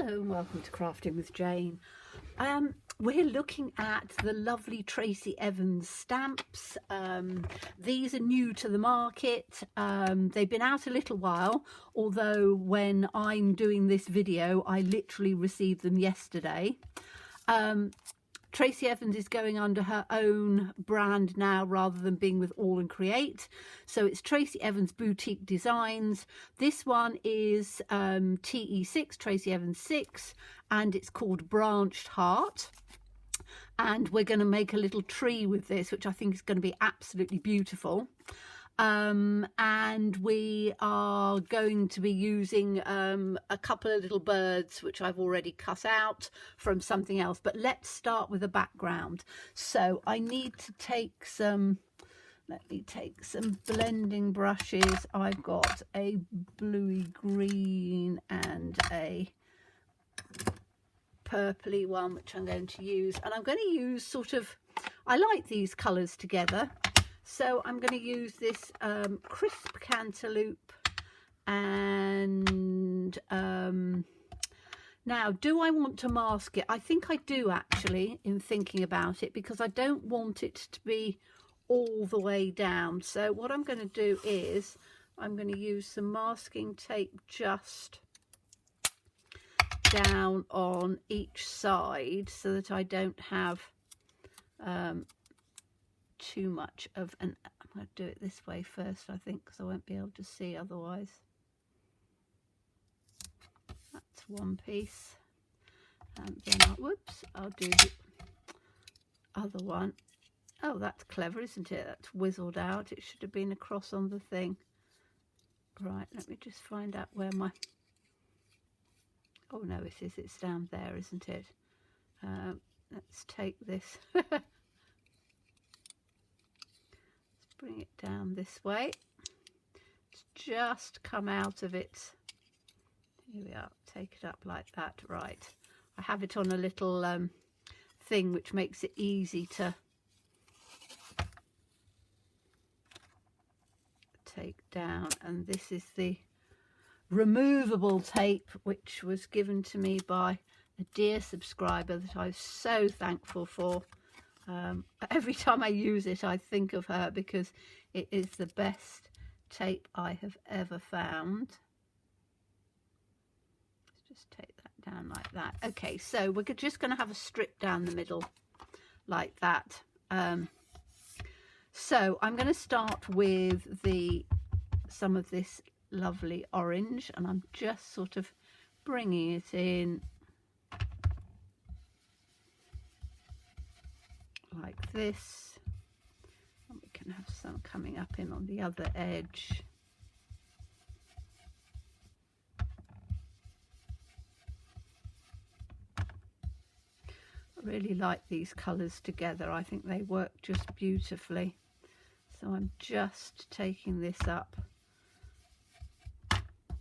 Hello and welcome to Crafting with Jane. We're looking at the lovely Tracy Evans stamps. These are new to the market. They've been out a little while, although when I'm doing this video I literally received them yesterday. Tracy Evans is going under her own brand now rather than being with All and Create. So it's Tracy Evans Boutique Designs. This one is TE6, Tracy Evans 6, and it's called Branched Heart. And we're going to make a little tree with this, which I think is going to be absolutely beautiful. And we are going to be using a couple of little birds which I've already cut out from something else, but let's start with the background. So I need to take some, let me take some blending brushes. I've got a bluey green and a purpley one which I'm going to use, and I'm going to use sort of, I like these colours together. So I'm going to use this crisp cantaloupe, and now do I want to mask it? I think I do actually, in thinking about it, because I don't want it to be all the way down. So what I'm going to do is I'm going to use some masking tape just down on each side so that I don't have too much of an, I'm going to do it this way first, I think, because I won't be able to see otherwise. That's one piece, and then whoops, I'll do the other one. Oh, that's clever, isn't it? That's whizzled out. It should have been across on the thing. Right, let me just find out where my, oh no, it is, it's down there, isn't it? Let's take this. Bring it down this way. It's just come out of it. Here we are. Take it up like that. Right. I have it on a little thing which makes it easy to take down. And this is the removable tape which was given to me by a dear subscriber that I'm so thankful for. Every time I use it I think of her because it is the best tape I have ever found. Let's just take that down like that. Okay, so we're just going to have a strip down the middle like that. So I'm going to start with some of this lovely orange, and I'm just sort of bringing it in like this, and we can have some coming up in on the other edge. I really like these colours together. I think they work just beautifully. So I'm just taking this up,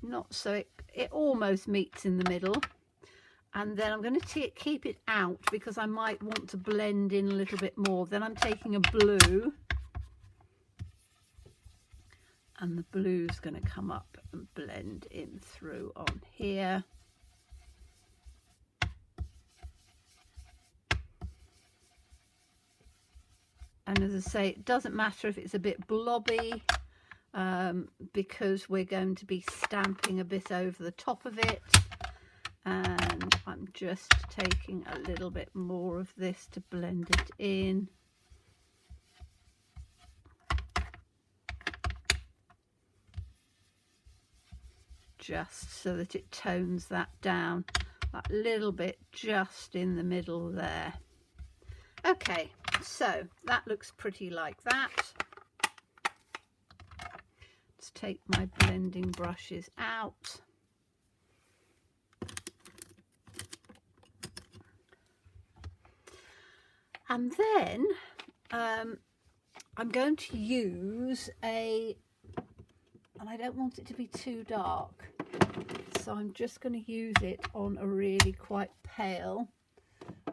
not so it almost meets in the middle. And then I'm going to keep it out because I might want to blend in a little bit more. Then I'm taking a blue, and the blue's going to come up and blend in through on here. And as I say, it doesn't matter if it's a bit blobby because we're going to be stamping a bit over the top of it. And I'm just taking a little bit more of this to blend it in. Just so that it tones that down that little bit just in the middle there. Okay, so that looks pretty like that. Let's take my blending brushes out. And then I'm going to use and I don't want it to be too dark, so I'm just going to use it on a really quite pale,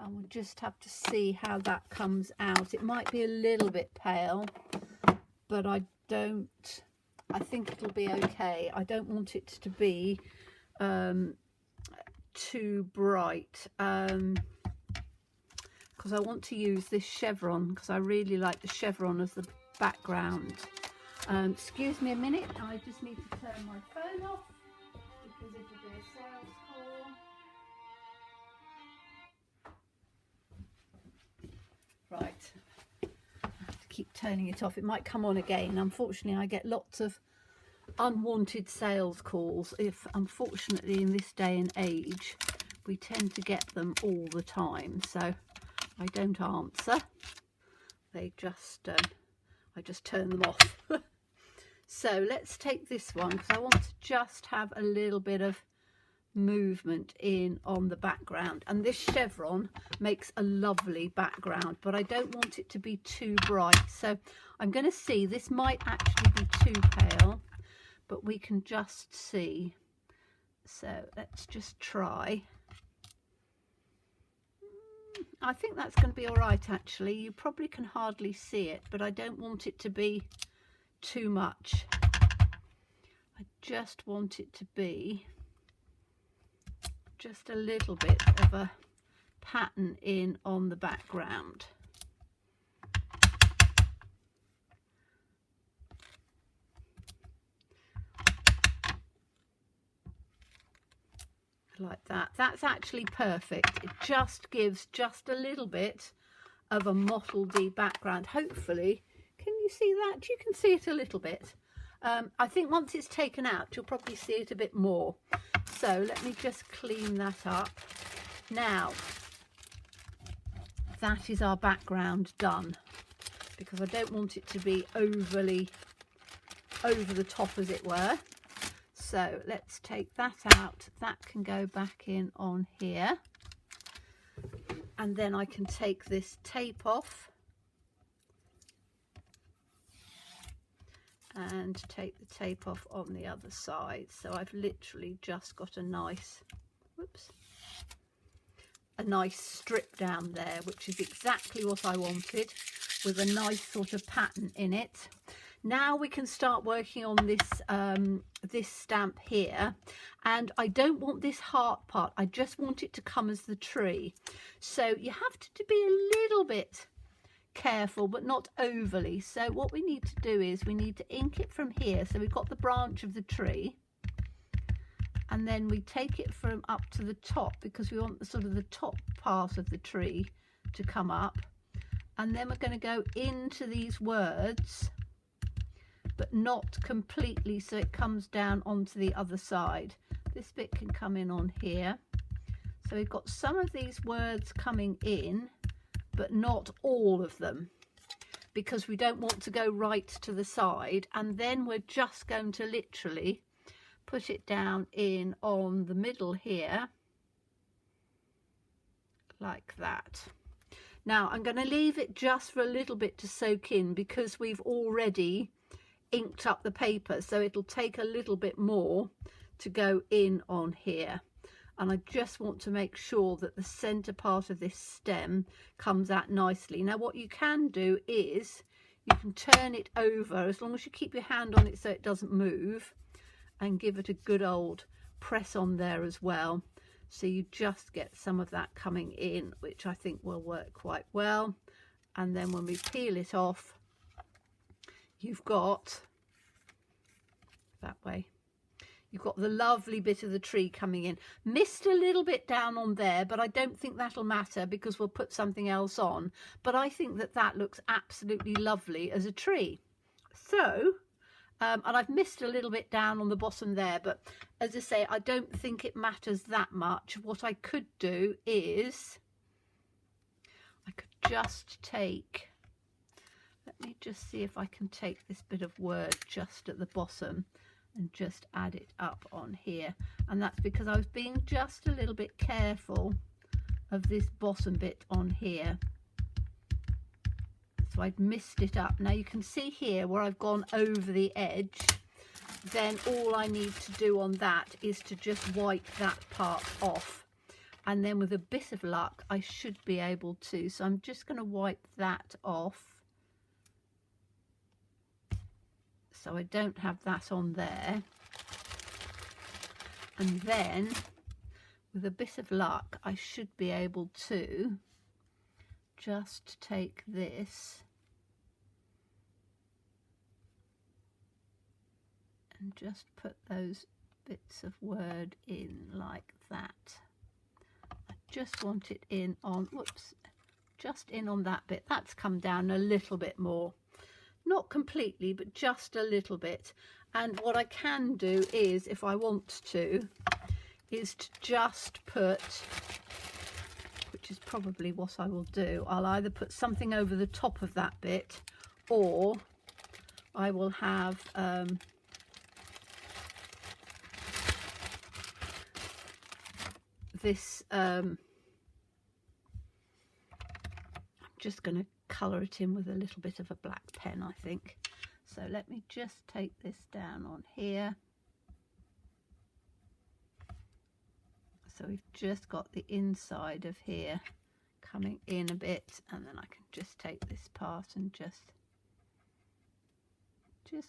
and we'll just have to see how that comes out. It might be a little bit pale, but I think it'll be okay. I don't want it to be too bright, because I want to use this chevron, because I really like the chevron as the background. Excuse me a minute, I just need to turn my phone off because it'll be a sales call. Right, I have to keep turning it off. It might come on again. Unfortunately, I get lots of unwanted sales calls. Unfortunately, in this day and age, we tend to get them all the time, so I don't answer. They just I just turn them off. So let's take this one, because I want to just have a little bit of movement in on the background, and this chevron makes a lovely background, but I don't want it to be too bright. So I'm going to see, this might actually be too pale, but we can just see. So let's just try. I think that's going to be all right, actually. You probably can hardly see it, but I don't want it to be too much. I just want it to be just a little bit of a pattern in on the background. Like that. That's actually perfect. It just gives just a little bit of a mottledy background. Hopefully, can you see that? You can see it a little bit. I think once it's taken out, you'll probably see it a bit more. So let me just clean that up. Now, that is our background done, because I don't want it to be overly over the top, as it were. So let's take that out. That can go back in on here. And then I can take this tape off and take the tape off on the other side. So I've literally just got a nice, whoops, a nice strip down there, which is exactly what I wanted, with a nice sort of pattern in it. Now we can start working on this this stamp here, and I don't want this heart part. I just want it to come as the tree. So you have to be a little bit careful, but not overly. So what we need to do is we need to ink it from here. So we've got the branch of the tree, and then we take it from up to the top, because we want the sort of the top part of the tree to come up, and then we're going to go into these words, but not completely, so it comes down onto the other side. This bit can come in on here. So we've got some of these words coming in, but not all of them, because we don't want to go right to the side. And then we're just going to literally put it down in on the middle here, like that. Now I'm going to leave it just for a little bit to soak in, because we've already inked up the paper, so it'll take a little bit more to go in on here. And I just want to make sure that the center part of this stem comes out nicely. Now what you can do is you can turn it over, as long as you keep your hand on it so it doesn't move, and give it a good old press on there as well, so you just get some of that coming in, which I think will work quite well. And then when we peel it off, you've got that way, you've got the lovely bit of the tree coming in. Missed a little bit down on there, but I don't think that'll matter, because we'll put something else on. But I think that that looks absolutely lovely as a tree. So and I've missed a little bit down on the bottom there, but as I say, I don't think it matters that much. What I could do is I could just take, let me just see if I can take this bit of word just at the bottom and just add it up on here. And that's because I was being just a little bit careful of this bottom bit on here. So I'd missed it up. Now you can see here where I've gone over the edge. Then all I need to do on that is to just wipe that part off. And then with a bit of luck, I should be able to. So I'm just going to wipe that off, so I don't have that on there. And then with a bit of luck, I should be able to just take this and just put those bits of word in like that. I just want it in on, whoops, just in on that bit. That's come down a little bit more, not completely, but just a little bit. And what I can do is, if I want to, is to just put, which is probably what I will do, I'll either put something over the top of that bit, or I will have this, I'm just going to colour it in with a little bit of a black pen, I think. So let me just take this down on here. So we've just got the inside of here coming in a bit, and then I can just take this part and just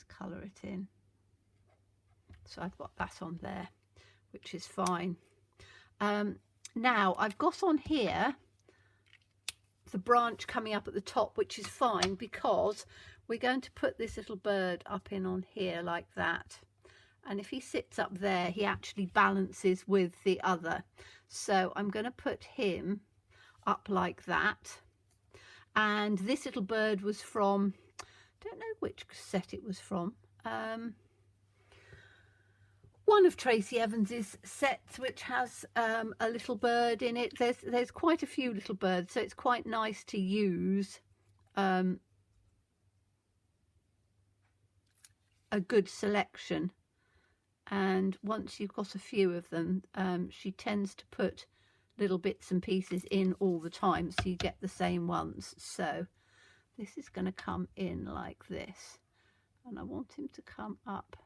colour it in. So I've got that on there, which is fine. Now I've got on here the branch coming up at the top, which is fine, because we're going to put this little bird up in on here like that. And if he sits up there, he actually balances with the other. So I'm going to put him up like that. And this little bird was from, I don't know which set it was from. One of Tracy Evans's sets, which has a little bird in it. There's quite a few little birds, so it's quite nice to use a good selection. And once you've got a few of them, she tends to put little bits and pieces in all the time, so you get the same ones. So this is going to come in like this, and I want him to come up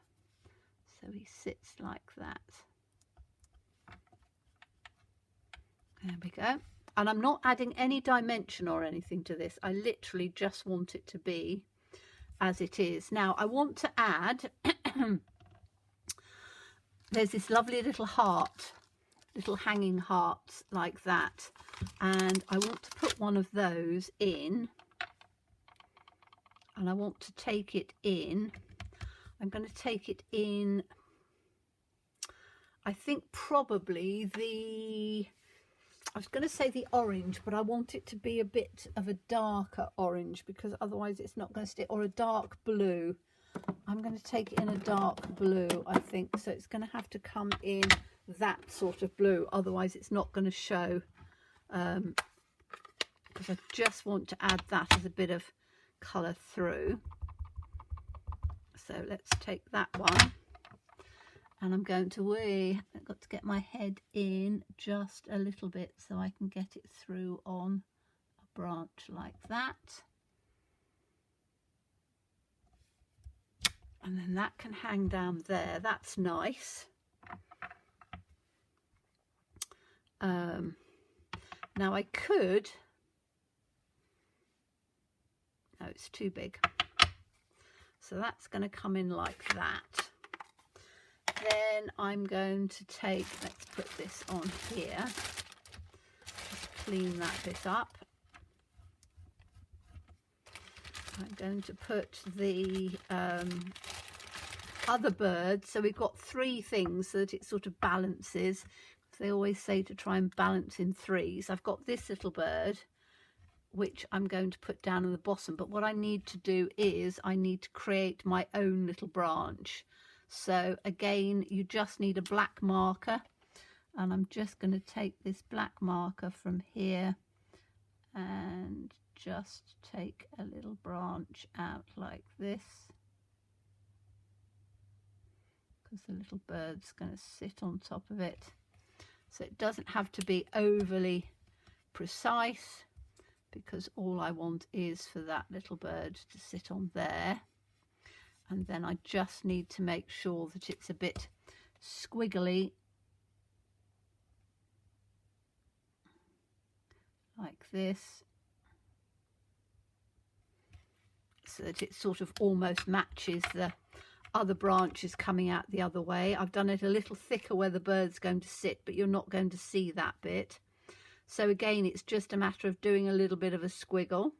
so he sits like that. There we go. And I'm not adding any dimension or anything to this. I literally just want it to be as it is. Now I want to add there's this lovely little heart, little hanging hearts like that, and I want to put one of those in, and I want to take it in. I'm going to take it in, I think probably I was going to say the orange, but I want it to be a bit of a darker orange, because otherwise it's not going to stick, or a dark blue. I'm going to take it in a dark blue, I think. So it's going to have to come in that sort of blue, otherwise it's not going to show, because I just want to add that as a bit of colour through. So let's take that one, and I'm going to I've got to get my head in just a little bit so I can get it through on a branch like that. And then that can hang down there. That's nice. Now I could, no, it's too big. So that's going to come in like that. Then I'm going to take, let's put this on here, just clean that bit up. I'm going to put the other bird, so we've got three things so that it sort of balances. They always say to try and balance in threes. I've got this little bird, which I'm going to put down at the bottom, but what I need to do is I need to create my own little branch. So again, you just need a black marker, and I'm just going to take this black marker from here and just take a little branch out like this, because the little bird's going to sit on top of it. So it doesn't have to be overly precise, because all I want is for that little bird to sit on there. And then I just need to make sure that it's a bit squiggly like this, so that it sort of almost matches the other branches coming out the other way. I've done it a little thicker where the bird's going to sit, but you're not going to see that bit. So again, it's just a matter of doing a little bit of a squiggle,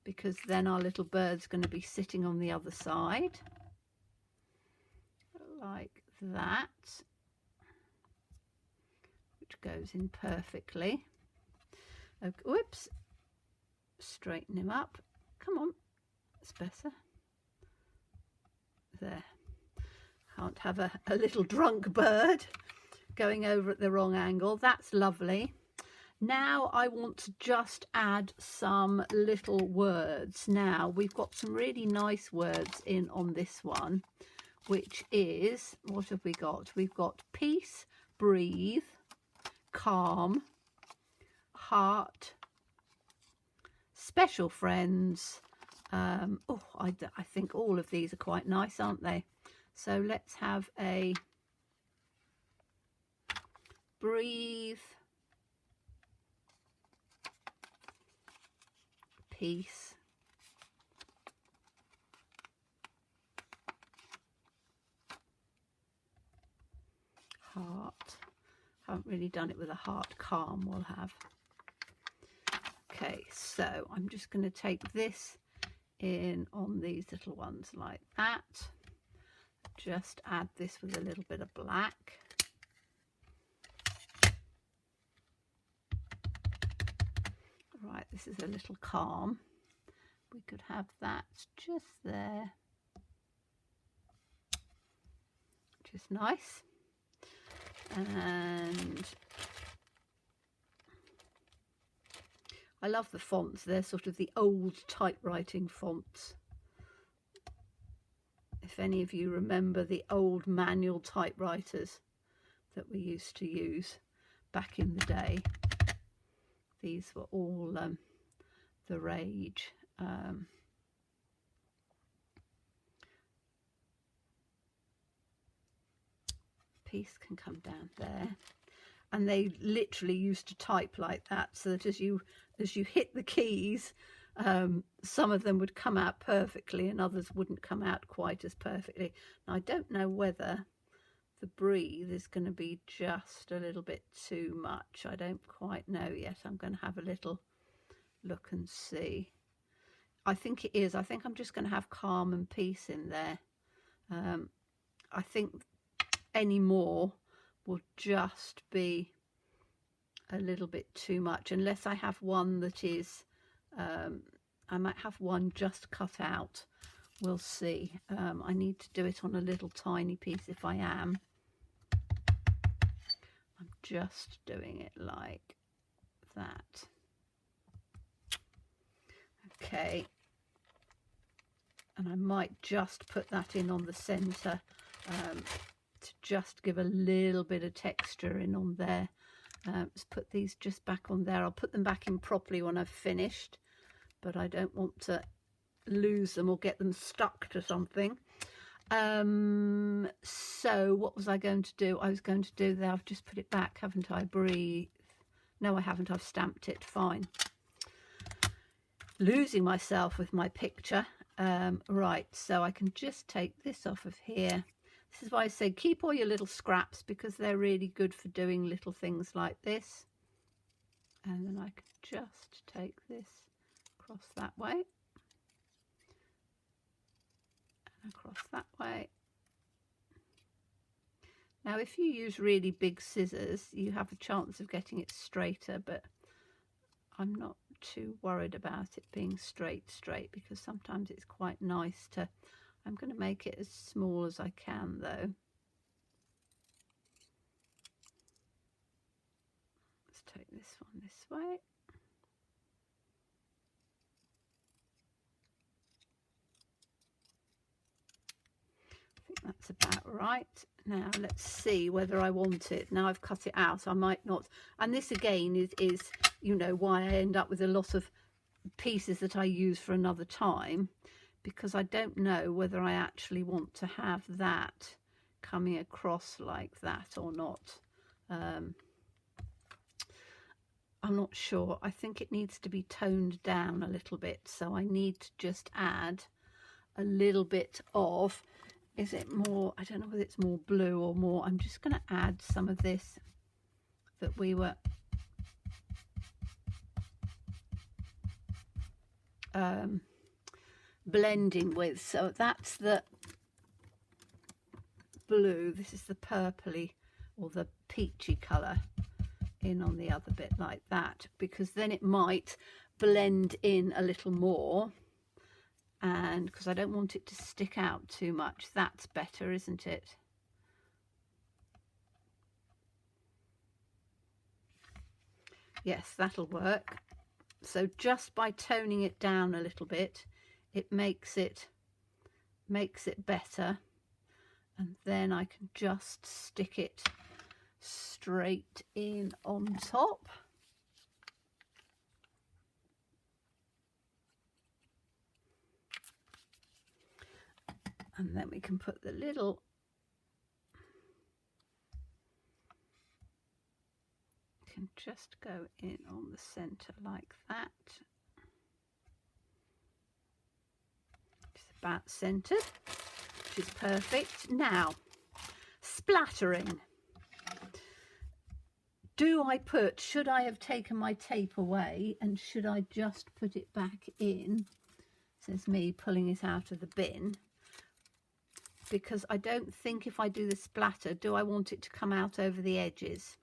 because then our little bird's going to be sitting on the other side like that, which goes in perfectly. Okay, whoops, straighten him up, come on, it's better. There, can't have a little drunk bird going over at the wrong angle. That's lovely. Now I want to just add some little words. Now we've got some really nice words in on this one, which is, what have we got? We've got peace, breathe, calm, heart, special friends. I think all of these are quite nice, aren't they? So let's have a breathe, peace, heart. Haven't really done it with a heart. Calm we'll have. Okay, so I'm just going to take this in on these little ones like that. Just add this with a little bit of black. Right, this is a little calm. We could have that just there. Just nice. And I love the fonts. They're sort of the old typewriting fonts. If any of you remember the old manual typewriters that we used to use back in the day, these were all the rage. Piece can come down there, and they literally used to type like that, so that as you hit the keys, some of them would come out perfectly and others wouldn't come out quite as perfectly. Now I don't know whether the breathe is going to be just a little bit too much. I don't quite know yet. I'm going to have a little look and see. I think it is. I think I'm just going to have calm and peace in there. I think any more will just be a little bit too much, unless I have one that is I might have one just cut out. We'll see. I need to do it on a little tiny piece if I am. I'm just doing it like that. Okay, and I might just put that in on the center to just give a little bit of texture in on there. Let's put these just back on there. I'll put them back in properly when I've finished, but I don't want to lose them or get them stuck to something. So what was I going to do? I was going to do that. I've just put it back, haven't I? Breathe. No, I haven't. I've stamped it. Fine. Losing myself with my picture. Right, so I can just take this off of here. This is why I say keep all your little scraps, because they're really good for doing little things like this. And then I can just take this across that way and across that way. Now if you use really big scissors, you have a chance of getting it straighter, but I'm not too worried about it being straight, because sometimes it's quite nice to, I'm going to make it as small as I can though. Let's take this one this way. I think that's about right. Now let's see whether I want it. Now I've cut it out, I might not. And this again is you know, why I end up with a lot of pieces that I use for another time, because I don't know whether I actually want to have that coming across like that or not. I'm not sure. I think it needs to be toned down a little bit, so I need to just add a little bit of is it more, I don't know whether it's more blue or more, I'm just going to add some of this that we were blending with. So that's the blue, this is the purpley or the peachy colour in on the other bit like that, because then it might blend in a little more, and because I don't want it to stick out too much. That's better, isn't it? Yes, that'll work. So just by toning it down a little bit, it makes it better, and then I can just stick it straight in on top. And then we can put the little can just go in on the center like that. It's about centered, which is perfect. Now, splattering. Should I have taken my tape away and should I just put it back in? Says me pulling it out of the bin. Because I don't think if I do the splatter, do I want it to come out over the edges?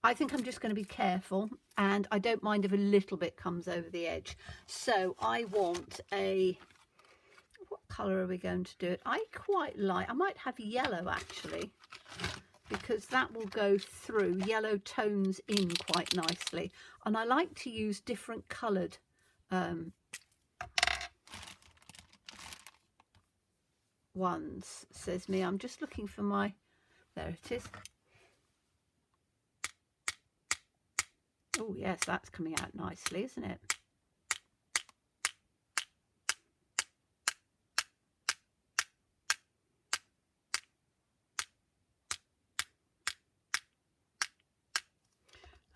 I think I'm just going to be careful, and I don't mind if a little bit comes over the edge. So I want what colour are we going to do it? I might have yellow actually, because that will go through. Yellow tones in quite nicely, and I like to use different coloured ones, says me. I'm just looking for my, there it is. Oh yes, that's coming out nicely, isn't it?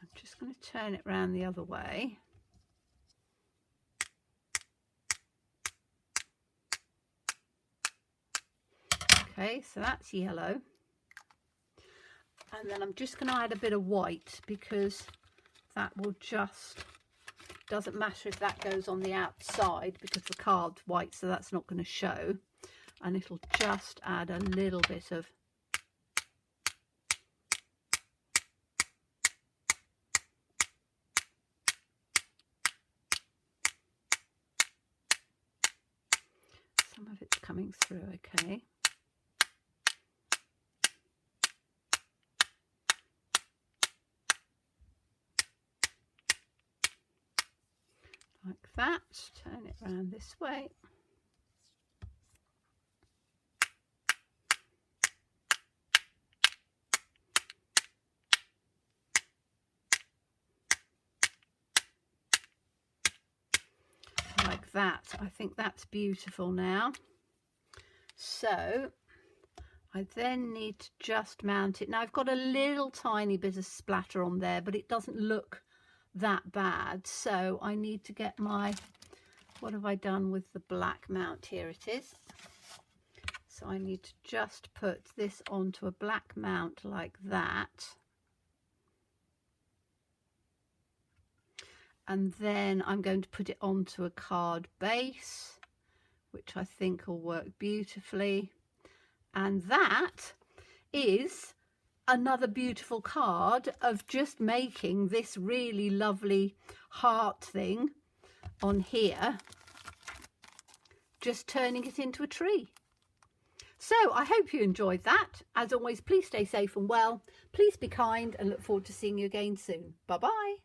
I'm just going to turn it round the other way. Okay, so that's yellow, and then I'm just going to add a bit of white, because that will just, doesn't matter if that goes on the outside because the card's white, so that's not going to show, and it'll just add a little bit of some of it's coming through. Okay. Like that, turn it around this way. Like that. I think that's beautiful now. So I then need to just mount it. Now I've got a little tiny bit of splatter on there, but it doesn't look that bad. So I need to get my, what have I done with the black mount? Here it is. So I need to just put this onto a black mount like that. And then I'm going to put it onto a card base, which I think will work beautifully. And that is another beautiful card of just making this really lovely heart thing on here, just turning it into a tree. So I hope you enjoyed that. As always, please stay safe and well. Please be kind, and look forward to seeing you again soon. Bye bye.